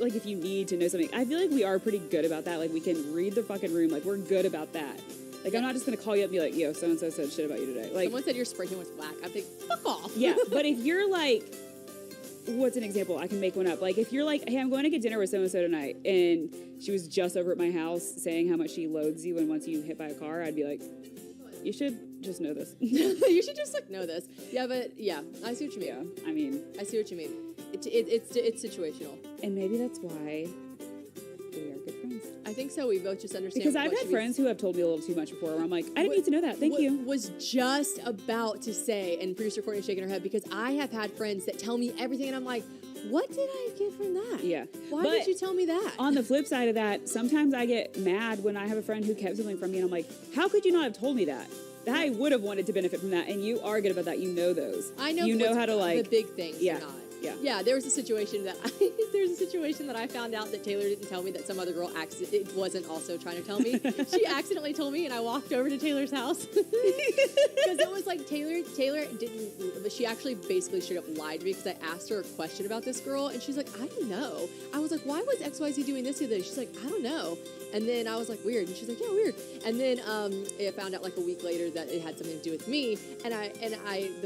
like, if you need to know something. I feel like we are pretty good about that. Like, we can read the fucking room. Like, we're good about that. Like, I'm not just going to call you up and be like, yo, so-and-so said shit about you today. Like, someone said your spray tan was whack. I'm like, fuck off. Yeah, but if you're like, what's an example? I can make one up. Like, if you're like, hey, I'm going to get dinner with so-and-so tonight, and she was just over at my house saying how much she loathes you and wants you hit by a car, I'd be like, you should just know this. You should just, like, know this. Yeah, but, yeah, I see what you mean. Yeah, I mean. I see what you mean. It's situational. And maybe that's why we are good friends. I think so. We both just understand. Because I've had friends who have told me a little too much before, where I'm like, I didn't need to know that. Thank you. Was just about to say, and producer Courtney's shaking her head, because I have had friends that tell me everything, and I'm like, what did I get from that? Yeah. Why did you tell me that? On the flip side of that, sometimes I get mad when I have a friend who kept something from me, and I'm like, how could you not have told me that? I would have wanted to benefit from that, and you are good about that. You know those. I know. You know how to, like, the big things. Yeah. Or not. Yeah. Yeah, there was a situation that I found out that Taylor didn't tell me that some other girl it wasn't also trying to tell me. She accidentally told me, and I walked over to Taylor's house. Because it was like Taylor didn't, but she actually basically straight up lied to me because I asked her a question about this girl, and she's like, I don't know. I was like, why was XYZ doing this the other day? She's like, I don't know. And then I was like, weird. And she's like, yeah, weird. And then I found out like a week later that it had something to do with me. And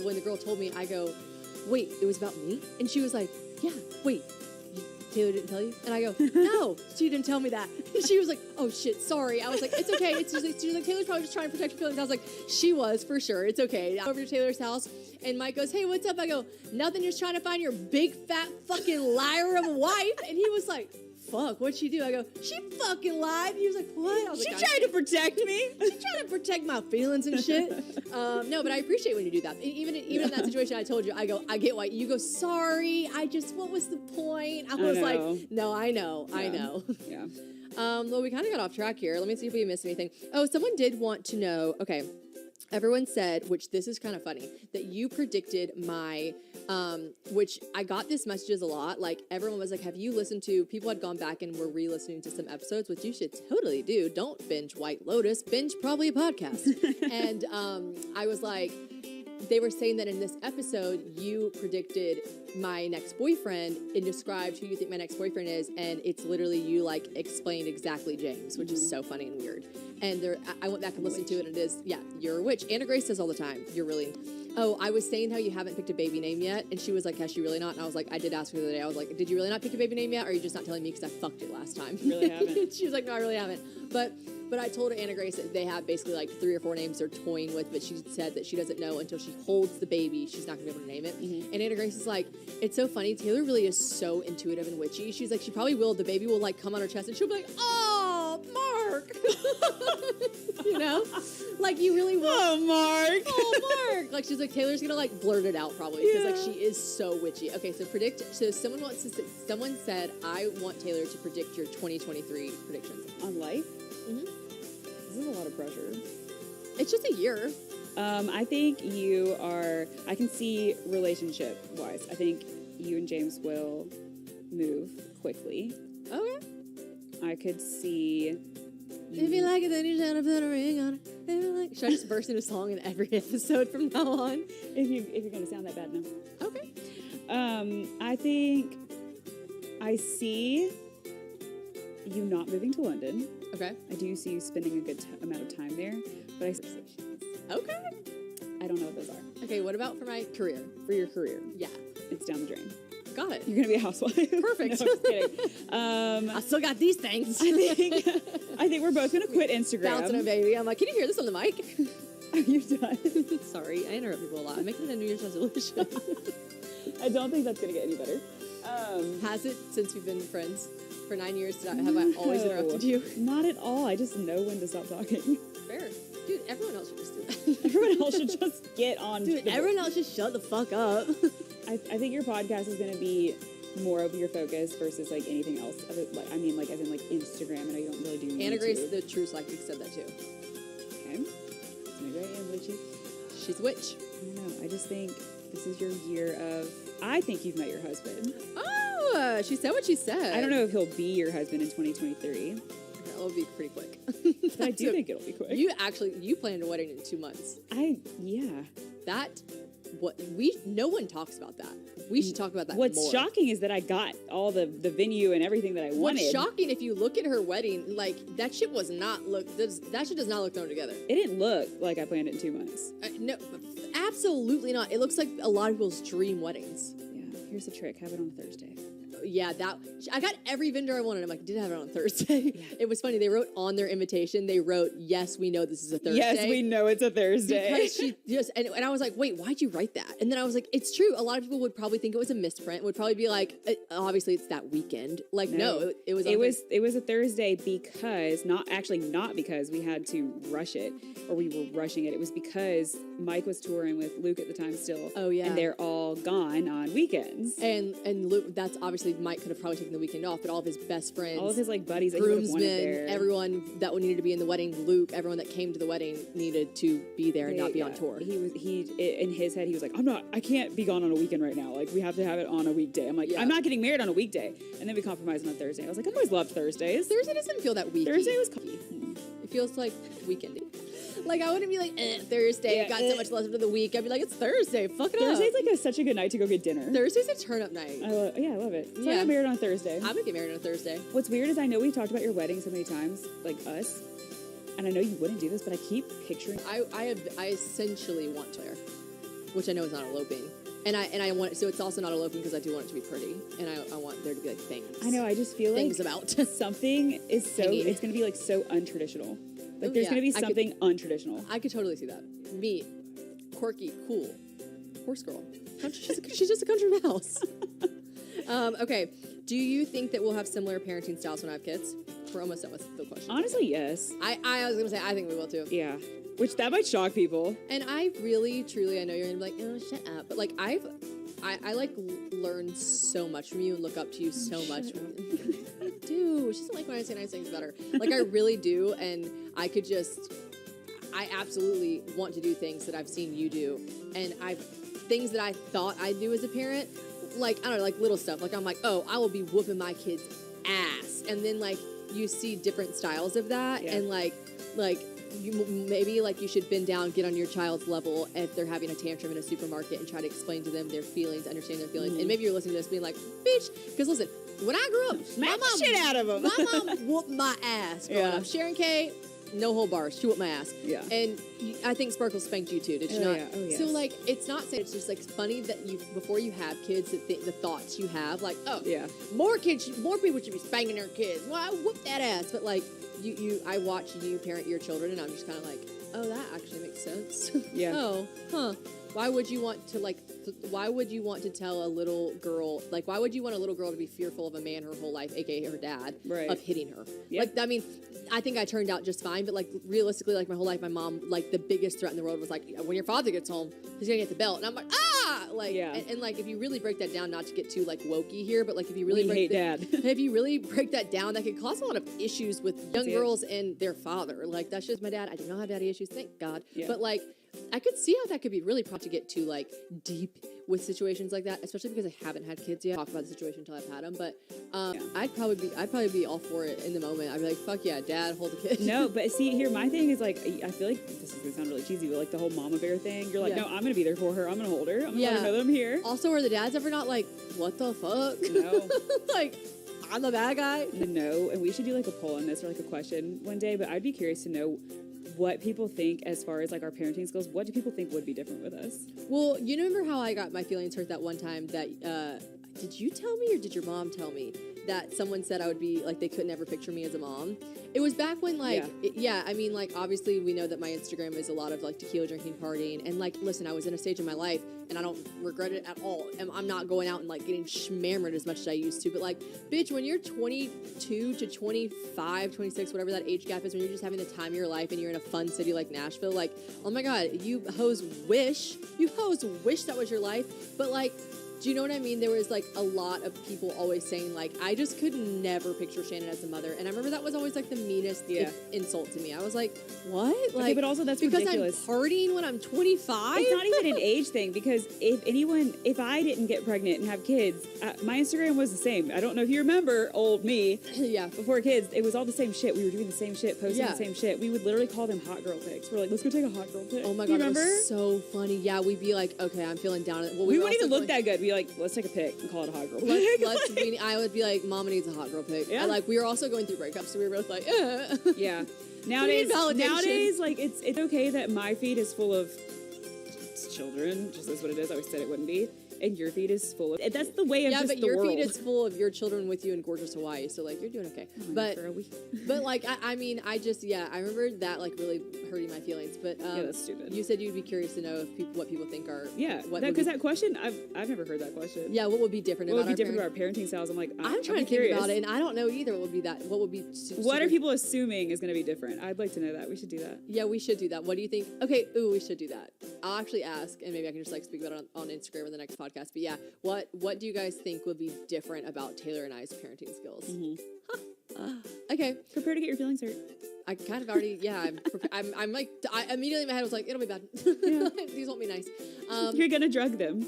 when the girl told me, I go, wait, it was about me? And she was like, yeah, wait, Taylor didn't tell you? And I go, no, she didn't tell me that. And she was like, oh shit, sorry. I was like, it's okay. It's just, she was like, Taylor's probably just trying to protect your feelings. I was like, she was, for sure. It's okay. I went over to Taylor's house, and Mike goes, hey, what's up? I go, nothing, just trying to find your big, fat, fucking liar of a wife. And he was like, fuck, what'd she do? I go, she fucking lied. He was like, what? I was she like, tried to protect me. She tried to protect my feelings and shit. No, but I appreciate when you do that. Even in that situation, I told you, I go, I get why. You go, sorry. What was the point? I was like, no, I know. Yeah. Well, we kind of got off track here. Let me see if we missed anything. Oh, someone did want to know. Okay. Everyone said, which this is kind of funny, that you predicted my, which I got these messages a lot. Like, everyone was like, have you listened to, people had gone back and were re-listening to some episodes, which you should totally do. Don't binge White Lotus, binge probably a podcast. And I was like, they were saying that in this episode, you predicted my next boyfriend and described who you think my next boyfriend is. And it's literally you, like, explained exactly James, which is so funny and weird. And I went back and listened to it, and it is, yeah, you're a witch. Anna Grace says all the time, you're really... Oh, I was saying how you haven't picked a baby name yet, and she was like, has she really not? And I was like, I did ask her the other day. I was like, did you really not pick a baby name yet, or are you just not telling me because I fucked it last time? Really haven't. She was like, no, I really haven't. But I told her, Anna Grace, that they have basically like 3 or 4 names they're toying with, but she said that she doesn't know until she holds the baby. She's not going to be able to name it. Mm-hmm. And Anna Grace is like, it's so funny. Taylor really is so intuitive and witchy. She's like, she probably will. The baby will like come on her chest, and she'll be like, oh, Mark. You know? Like, you really will. Oh, Mark. Oh, Mark. Like, she's like, Taylor's going to like blurt it out probably because like she is so witchy. Okay, so predict. So someone said, I want Taylor to predict your 2023 predictions. On life? Mm-hmm. This is a lot of pressure. It's just a year. I think you are, I can see relationship-wise, I think you and James will move quickly. Okay. I could see... If you like it, then you should put a ring on it. Should I just burst into song in every episode from now on? If you're going to sound that bad, no. Okay. I think I see you not moving to London. Okay. I do see you spending a good amount of time there, but Okay. I don't know what those are. Okay, what about for my career? For your career? Yeah. It's down the drain. Got it. You're going to be a housewife. Perfect. No, I'm just kidding. I still got these things. I think we're both going to quit Instagram. Bouncing a baby. I'm like, can you hear this on the mic? Are you done? Sorry, I interrupt people a lot. I'm making a New Year's resolution. I don't think that's going to get any better. Has it since we've been friends for 9 years? Have I always interrupted you? Not at all. I just know when to stop talking. Fair. Dude, everyone else should just do that. Everyone else should just get on. Dude, everyone else should shut the fuck up. I think your podcast is going to be more of your focus versus like anything else. Like, I mean, like as in like Instagram. I know you don't really do Anna YouTube. Grace, the true psychic, said that too. Okay. Maybe I am witchy. She's a witch. I don't know. I just think this is your year of... I think you've met your husband. Oh, she said what she said. I don't know if he'll be your husband in 2023. That'll be pretty quick. But I do think it'll be quick. You planned a wedding in 2 months. Yeah. That no one talks about that. We should talk about that What's more. shocking is that I got all the venue and everything that I wanted. What's shocking, if you look at her wedding, like, that shit does not look thrown together. It didn't look like I planned it in 2 months. No, absolutely not. It looks like a lot of people's dream weddings. Yeah, here's the trick. Have it on a Thursday. Yeah, I got every vendor I wanted. I'm like, did have it on Thursday. Yeah. It was funny. They wrote on their invitation, yes, we know this is a Thursday. Yes, we know it's a Thursday. Because she just, and I was like, wait, why'd you write that? And then I was like, it's true. A lot of people would probably think it was a misprint, would probably be like, obviously it's that weekend. Like, no, it was a Thursday because, not because we had to rush it or we were rushing it. It was because Mike was touring with Luke at the time still. Oh, yeah. And they're all gone on weekends. And Luke, that's obviously, Mike could have probably taken the weekend off, but all of his best friends, all of his like buddies that he would have wanted there, everyone that needed to be in the wedding, Luke, everyone that came to the wedding needed to be there and not be on tour. He in his head he was like, I can't be gone on a weekend right now. Like, we have to have it on a weekday. I'm like, I'm not getting married on a weekday. And then we compromised on a Thursday. I was like, I've always loved Thursdays. Thursday doesn't feel that weeky. Thursday was It feels like weekendy. Like, I wouldn't be like, Thursday, I got so much left of the week. I'd be like, it's Thursday, fuck it Thursday's up. like such a good night to go get dinner. Thursday's a turn-up night. I love it. So I got married on a Thursday. I'm gonna get married on a Thursday. What's weird is I know we've talked about your wedding so many times, like us, and I know you wouldn't do this, but I keep picturing... I essentially want to, which I know is not eloping. And I want, so it's also not eloping because I do want it to be pretty, and I want there to be like things. I know, I just feel things like about something is so, it's going to be like so untraditional. Like, there's going to be something untraditional. I could totally see that. Me, quirky, cool, horse girl. She's just a country mouse. Okay, do you think that we'll have similar parenting styles when I have kids? We're almost done with the question. Honestly, yes. I was going to say, I think we will too. Yeah. Which, that might shock people. And I really, truly, I know you're going to be like, oh, shut up. But, like, I like, learn so much from you and look up to you so much. I do. She doesn't like when I say nice things about her. Like, I really do. And I absolutely want to do things that I've seen you do. And things that I thought I'd do as a parent, like, I don't know, like little stuff. Like, I'm like, oh, I will be whooping my kid's ass. And then, like, you see different styles of that. Yeah. And, like, you should bend down, get on your child's level if they're having a tantrum in a supermarket and try to explain to them their feelings, understand their feelings. And maybe you're listening to this being like, bitch, because listen, when I grew up, smack the shit out of them. My mom whooped my ass growing up. Sharon K, no whole bars. She whooped my ass. Yeah. And I think Sparkle spanked you too, did she not? Yeah. Oh, yes. So, like, it's not saying, it's just, like, funny that before you have kids, the thoughts you have, like, oh, yeah, more people should be spanking their kids. Well, I whooped that ass. But, like, I watch you parent your children, and I'm just kind of like, oh, that actually makes sense. Yeah. Oh, huh. Why would you want to tell a little girl, like, why would you want a little girl to be fearful of a man her whole life, aka her dad, of hitting her? Yep. Like, I mean, I think I turned out just fine, but, like, realistically, like, my whole life, my mom, like, the biggest threat in the world was, like, when your father gets home, he's gonna get the belt. And I'm like, ah! Like, and like, if you really break that down, not to get too, like, wokey here, but, like, if you really if you really break that down, that could cause a lot of issues with young girls and their father. Like, that's just my dad. I do not have daddy issues, thank God. Yeah. But, like, I could see how that could be really prone to get too, like, deep with situations like that, especially because I haven't had kids yet. Talk about the situation until I've had them, but I'd probably be all for it in the moment. I'd be like, fuck yeah, dad, hold the kid. No, but see, here, my thing is, like, I feel like this is gonna sound really cheesy, but, like, the whole mama bear thing, you're like, no, I'm gonna be there for her. I'm gonna hold her. I'm gonna let her know that I'm here. Also, are the dads ever not like, what the fuck? No. Like, I'm the bad guy? No, and we should do, like, a poll on this or, like, a question one day, but I'd be curious to know what people think as far as, like, our parenting skills. What do people think would be different with us? Well, you remember how I got my feelings hurt that one time that, did you tell me or did your mom tell me that someone said I would be, like, they couldn't ever picture me as a mom? It was back when, like, I mean, like, obviously we know that my Instagram is a lot of, like, tequila drinking, partying, and, like, listen, I was in a stage in my life, and I don't regret it at all. I'm not going out and, like, getting schmammered as much as I used to, but, like, bitch, when you're 22 to 25, 26, whatever that age gap is, when you're just having the time of your life and you're in a fun city like Nashville, like, oh my God, you hoes wish that was your life, but, like, Do you know what I mean? There was like a lot of people always saying like, I just could never picture Shannon as a mother. And I remember that was always like the meanest insult to me. I was like, what? Like, okay, but also that's because ridiculous. I'm partying when I'm 25? It's not even an age thing, because if I didn't get pregnant and have kids, my Instagram was the same. I don't know if you remember old me. Yeah. Before kids, it was all the same shit. We were doing the same shit, posting the same shit. We would literally call them hot girl pics. We're like, let's go take a hot girl pic. Oh my Do God, you remember? it was so funny. Yeah, we'd be like, okay, I'm feeling down. Well, we wouldn't even look that good. We'd be like, let's take a pic and call it a hot girl pic. I would be like, Mama needs a hot girl pic. Yeah. We were also going through breakups, so we were both like, Yeah. Nowadays, like, it's okay that my feed is full of children, just as what it is. I always said it wouldn't be. And your feed is full of... That's the way of just the world. Yeah, but your feed is full of your children with you in gorgeous Hawaii, so, like, you're doing okay. But like, I mean, I remember that, like, really hurting my feelings. But yeah, that's stupid. You said you'd be curious to know if what people think are... Yeah, because that question, I've never heard that question. Yeah, what would be different about our parenting styles? I'm like, I'm trying to think about it, and I don't know either what would be that. What would be... What are people assuming is going to be different? I'd like to know that. We should do that. Yeah, we should do that. What do you think? Okay, we should do that. I'll actually ask, and maybe I can just, like, speak about it on Instagram in the next podcast. But yeah, what do you guys think would be different about Taylor and I's parenting skills? Mm-hmm. Okay. Prepare to get your feelings hurt. I kind of already, I'm like, I immediately in my head was like, it'll be bad. Yeah. These won't be nice. You're going to drug them.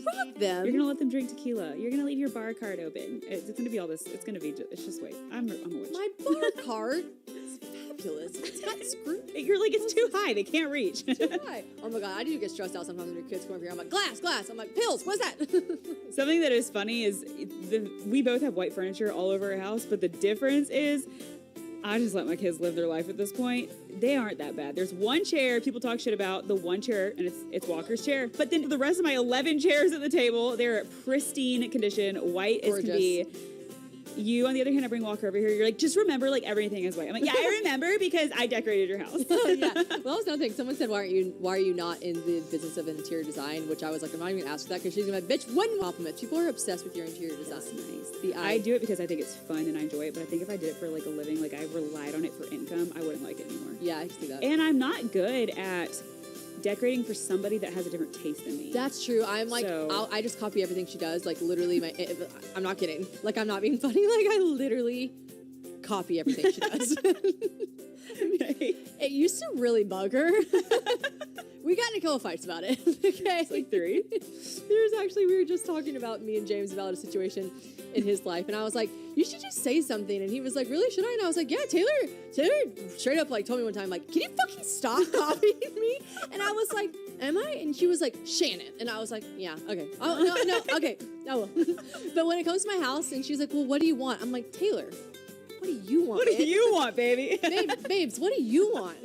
Drug them? You're going to let them drink tequila. You're going to leave your bar card open. It's going to be all this. It's going to be, it's just wait. I'm a witch. My bar card? Fabulous. It's got screw. You're like, it's too high. They can't reach. Too high. Oh my God, I do get stressed out sometimes when your kids come over here. I'm like, glass. I'm like, pills. What's that? Something that is funny is we both have white furniture all over our house, but the difference is I just let my kids live their life at this point. They aren't that bad. There's one chair people talk shit about, the one chair, and it's Walker's chair. But then the rest of my 11 chairs at the table, they're pristine condition, white as can be. You, on the other hand, I bring Walker over here. You're like, just remember, like, everything is white. I'm like, yeah, I remember because I decorated your house. Yeah. Well, that was another thing. Someone said, why are you not in the business of interior design? Which I was like, I'm not even going to ask that because she's going to be like, bitch, one compliment. People are obsessed with your interior design. That's nice. I do it because I think it's fun and I enjoy it. But I think if I did it for, like, a living, like, I relied on it for income, I wouldn't like it anymore. Yeah, I can see that. And I'm not good at decorating for somebody that has a different taste than me. That's true. I'm like, I just copy everything she does. Like, literally, I'm not kidding. Like, I'm not being funny. Like, I literally copy everything she does. Okay. It used to really bug her. We got in a couple of fights about it. Okay. It's like 3. We were just talking about me and James about a situation in his life, and I was like, you should just say something. And he was like, really, should I? And I was like, yeah, Taylor straight up like told me one time, like, can you fucking stop copying me? And I was like, am I? And she was like, Shannon. And I was like, yeah, okay. Oh, no, okay. I will. But when it comes to my house, and she's like, well, what do you want? I'm like, Taylor, what do you want? What do you want, baby? Babes, what do you want?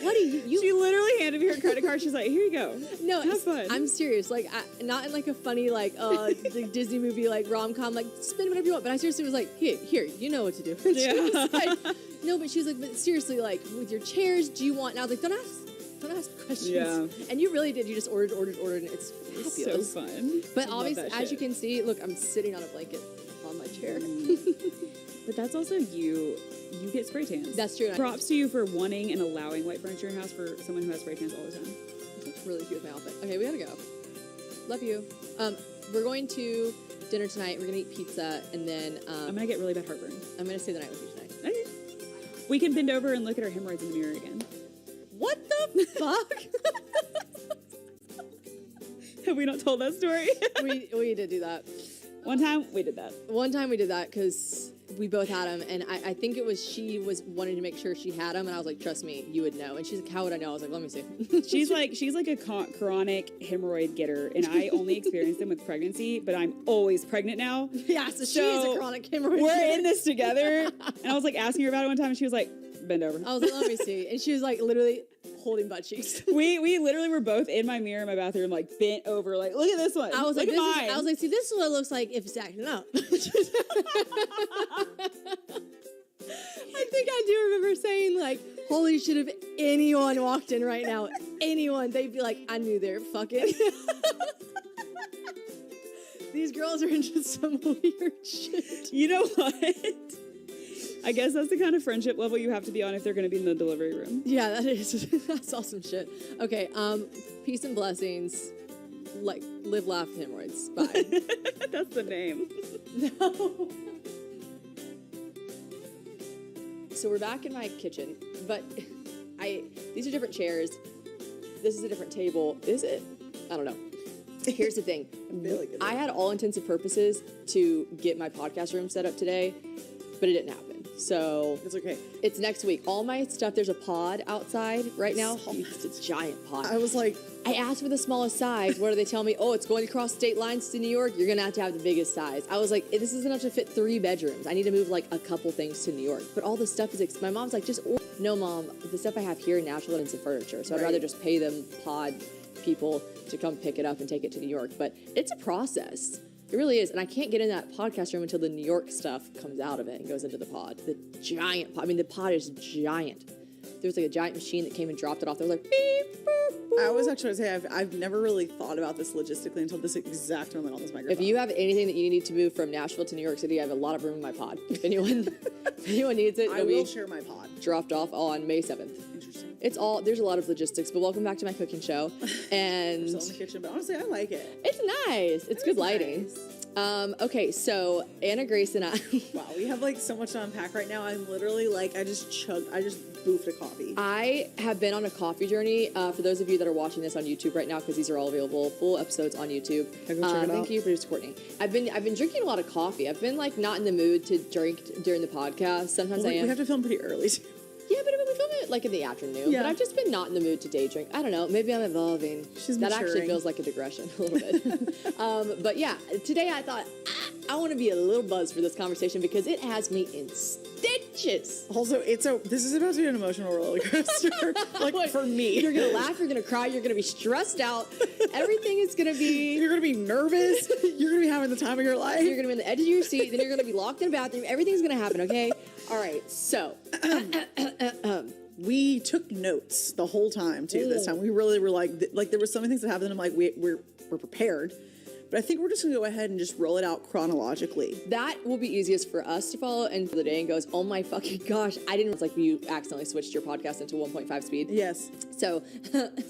What do you? She literally handed me her credit card. She's like, here you go. No, have fun. I'm serious. Like, not in like a funny, like, the Disney movie, like rom-com, like, spend whatever you want. But I seriously was like, here, you know what to do. And she was like, no, but she was like, but seriously, like, with your chairs, do you want? And I was like, don't ask questions. Yeah. And you really did. You just ordered, and it's fabulous. It's so fun. But obviously, as you can see, look, I'm sitting on a blanket on my chair. But that's also you. You get spray tans. That's true. Props to you for wanting and allowing white furniture in your house for someone who has spray tans all the time. It's really cute with my outfit. Okay, we gotta go. Love you. We're going to dinner tonight. We're gonna eat pizza, and then I'm gonna get really bad heartburn. I'm gonna stay the night with you tonight. Okay. We can bend over and look at our hemorrhoids in the mirror again. What the fuck? Have we not told that story? we did do that. One time we did that. One time we did that because we both had them, and I think it was she was wanting to make sure she had them, and I was like, trust me, you would know. And she's like, how would I know? I was like, let me see. She's like a chronic hemorrhoid getter, and I only experienced them with pregnancy, but I'm always pregnant now. Yeah, so she's a chronic hemorrhoid We're getter. in this together, and I was like asking her about it one time, and she was like, bend over. I was like, let me see. And she was like literally holding butt cheeks. We literally were both in my mirror in my bathroom, like bent over, like, look at this one. I was look like, at mine. I was like, see, this is what it looks like if it's acting up. I think I do remember saying, like, holy shit, if anyone walked in right now, they'd be like, I knew they were fucking. These girls are into some weird shit. You know what? I guess that's the kind of friendship level you have to be on if they're going to be in the delivery room. Yeah, that is. That's awesome shit. Okay, peace and blessings. Live, laugh, hemorrhoids. Bye. That's the name. No. So we're back in my kitchen, but these are different chairs. This is a different table. Is it? I don't know. Here's the thing. I had all intensive purposes to get my podcast room set up today, but it didn't happen. So It's okay. it's next week. All my stuff, there's a pod outside right now. It's a giant pod. I was like, I asked for the smallest size. What do they tell me? Oh, it's going across state lines to New York. You're going to have the biggest size. I was like, this is enough to fit 3 bedrooms. I need to move like a couple things to New York. But all this stuff is, my mom's like, no, Mom, the stuff I have here in Nashville is furniture. So I'd rather just pay them pod people to come pick it up and take it to New York. But it's a process. It really is. And I can't get in that podcast room until the New York stuff comes out of it and goes into the pod. The giant pod. I mean, the pod is giant. There was like a giant machine that came and dropped it off. They were like, beep, boop, boop. I was actually going to say, I've never really thought about this logistically until this exact moment on this microphone. If you have anything that you need to move from Nashville to New York City, I have a lot of room in my pod. If anyone needs it, I will share my pod. Dropped off on May 7th. Interesting. There's a lot of logistics, but welcome back to my cooking show. And Still in the kitchen, but honestly, I like it. it's nice. It's good lighting. Nice. Okay, so Anna Grace and I. Wow, we have like so much to unpack right now. I'm literally like, I just boofed a coffee. I have been on a coffee journey. For those of you that are watching this on YouTube right now, because these are all available, full episodes on YouTube. Go check it Thank out. you, producer Courtney. I've been drinking a lot of coffee. I've been like not in the mood to drink during the podcast. Sometimes I am. We have to film pretty early too. Yeah, but we film it like in the afternoon. Yeah. But I've just been not in the mood to day drink. I don't know. Maybe I'm evolving. She's that maturing. actually feels like a digression a little bit. But yeah, today I thought I want to be a little buzzed for this conversation because it has me in stitches. Also, this is about to be an emotional roller coaster. like for me, You're gonna laugh. You're gonna cry. You're gonna be stressed out. Everything is gonna be. You're gonna be nervous. You're gonna be having the time of your life. You're gonna be on the edge of your seat. Then you're gonna be locked in a bathroom. Everything's gonna happen. Okay. All right. So. We took notes the whole time too. This time we really were like there were so many things that happened. And I'm like, we're prepared, but I think we're just gonna go ahead and just roll it out chronologically. That will be easiest for us to follow and for the day and goes, oh my fucking gosh, I didn't, it's like you accidentally switched your podcast into 1.5 speed. Yes. So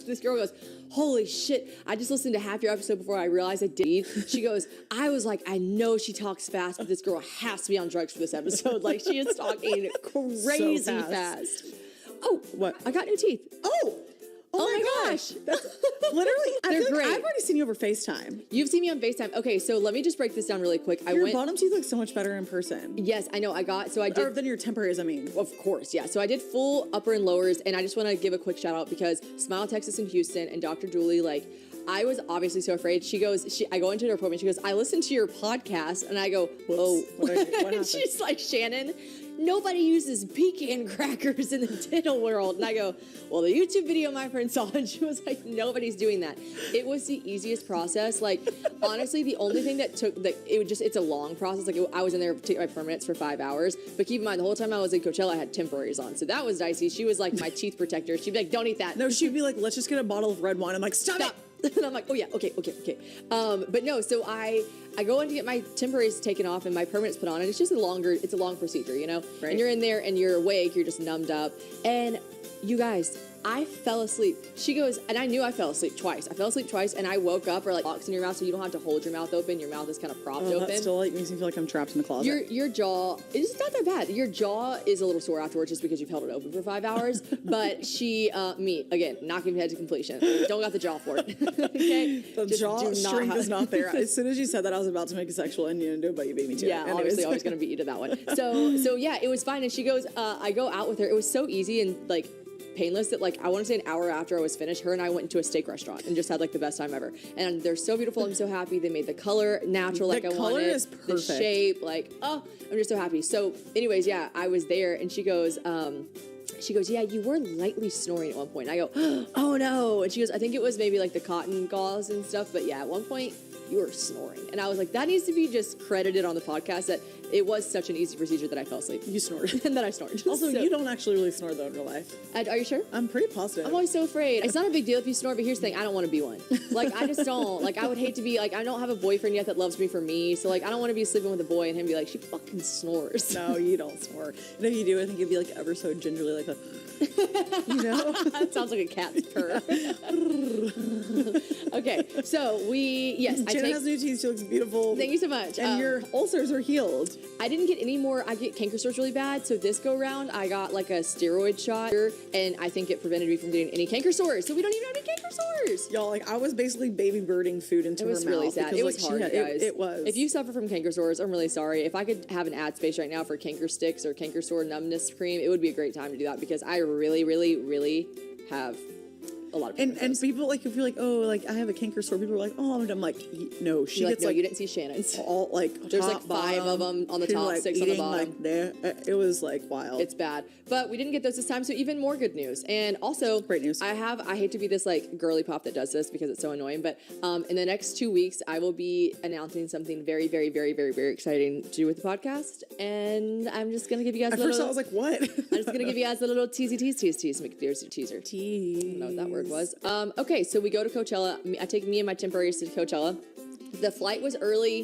this girl goes, holy shit, I just listened to half your episode before I realized I did. She goes, I was like, I know she talks fast, but this girl has to be on drugs for this episode. Like she is talking crazy So fast. Oh, What? I got new teeth. Oh my gosh. That's literally, They're great. I've already seen you over FaceTime. You've seen me on FaceTime. Okay, so let me just break this down really quick. Your bottom teeth look so much better in person. Yes, I know. I Or did. than your temporaries, I mean. Of course, yeah. So I did full upper and lowers, and I just want to give a quick shout out because Smile Texas in Houston and Dr. Julie, like, I was obviously so afraid. She goes, I go into her appointment, she goes, I listened to your podcast, and I go, whoa. What and happened? she's like, Shannon, nobody uses pecan crackers in the dental world. And I go, well, the YouTube video my friend saw, and she was like, nobody's doing that. It was the easiest process. Like, honestly, the only thing that took, it's a long process. Like, I was in there to take my permanents for 5 hours. But keep in mind, the whole time I was in Coachella, I had temporaries on. So that was dicey. She was like my teeth protector. She'd be like, don't eat that. No, she'd be like, let's just get a bottle of red wine. I'm like, stop it. And I'm like, oh yeah, okay. But no, so I go in to get my temporaries taken off and my permanents put on, and it's just a long procedure, you know? Right. And you're in there and you're awake, you're just numbed up. And you guys, I fell asleep. She goes, and I knew I fell asleep twice. I fell asleep twice, and I woke up, or like box in your mouth, so you don't have to hold your mouth open. Your mouth is kind of propped open. That still like makes me feel like I'm trapped in the closet. Your jaw, it's not that bad. Your jaw is a little sore afterwards just because you've held it open for 5 hours. But me, again, not giving head to completion. Don't got the jaw for it. Okay? The Just jaw do not strength have- is not there. As soon as you said that, I was about to make a sexual innuendo, but you beat me to it. Yeah, Anyways. obviously I was going to beat you to that one. So yeah, it was fine. And she goes, I go out with her. It was so easy and like painless that like I want to say an hour after I was finished, her and I went into a steak restaurant and just had like the best time ever. And they're so beautiful. I'm so happy. They made the color natural like I wanted. The color is perfect. The shape, like, oh, I'm just so happy. So anyways, yeah, I was there and she goes, yeah, you were lightly snoring at one point. And I go, oh no. And she goes, I think it was maybe like the cotton gauze and stuff. But yeah, at one point you were snoring. And I was like, that needs to be just credited on the podcast that it was such an easy procedure that I fell asleep. You snored. And then I snored. Also, So- you don't actually really snore though in real life. Are you sure? I'm pretty positive. I'm always so afraid. It's not a big deal if you snore, but here's the thing, I don't want to be one. Like, I just don't. Like, I would hate to be, like, I don't have a boyfriend yet that loves me for me, so, like, I don't want to be sleeping with a boy and him be like, she fucking snores. No, you don't snore. And if you do, I think it'd be, like, ever so gingerly, like a, you know? That sounds like a cat's purr. Okay, so yes, I Jenna take. has new teeth. She looks beautiful. Thank you so much. And your ulcers are healed. I didn't get any more. I get canker sores really bad, so this go round I got like a steroid shot, and I think it prevented me from getting any canker sores. So we don't even have any canker sores. Y'all, like I was basically baby birding food into It was her really mouth sad. because, It was like, hard, guys. It was. If you suffer from canker sores, I'm really sorry. If I could have an ad space right now for canker sticks or canker sore numbness cream, it would be a great time to do that because I really, really, really have a lot of canker and sores. people like if you're like, oh, like I have a canker sore, people are like, oh, and I'm like, no, she You're gets no, like you didn't see Shannon's. all like There's top, like 5 of bottom. them on the She was, top, like, 6 on the eating, bottom. Like, there, it was like wild. It's bad, but we didn't get those this time, so even more good news. And also, Great news. I hate to be this like girly pop that does this because it's so annoying, but in the next 2 weeks, I will be announcing something very, very, very, very, very exciting to do with the podcast, and I'm just gonna give you guys. At a little, first, I was like, what? I'm just gonna give you guys a little tease, McPherson teaser. Tease. I don't know what that word was. Okay, so we go to Coachella. I take me and my temporaries to Coachella. The flight was early.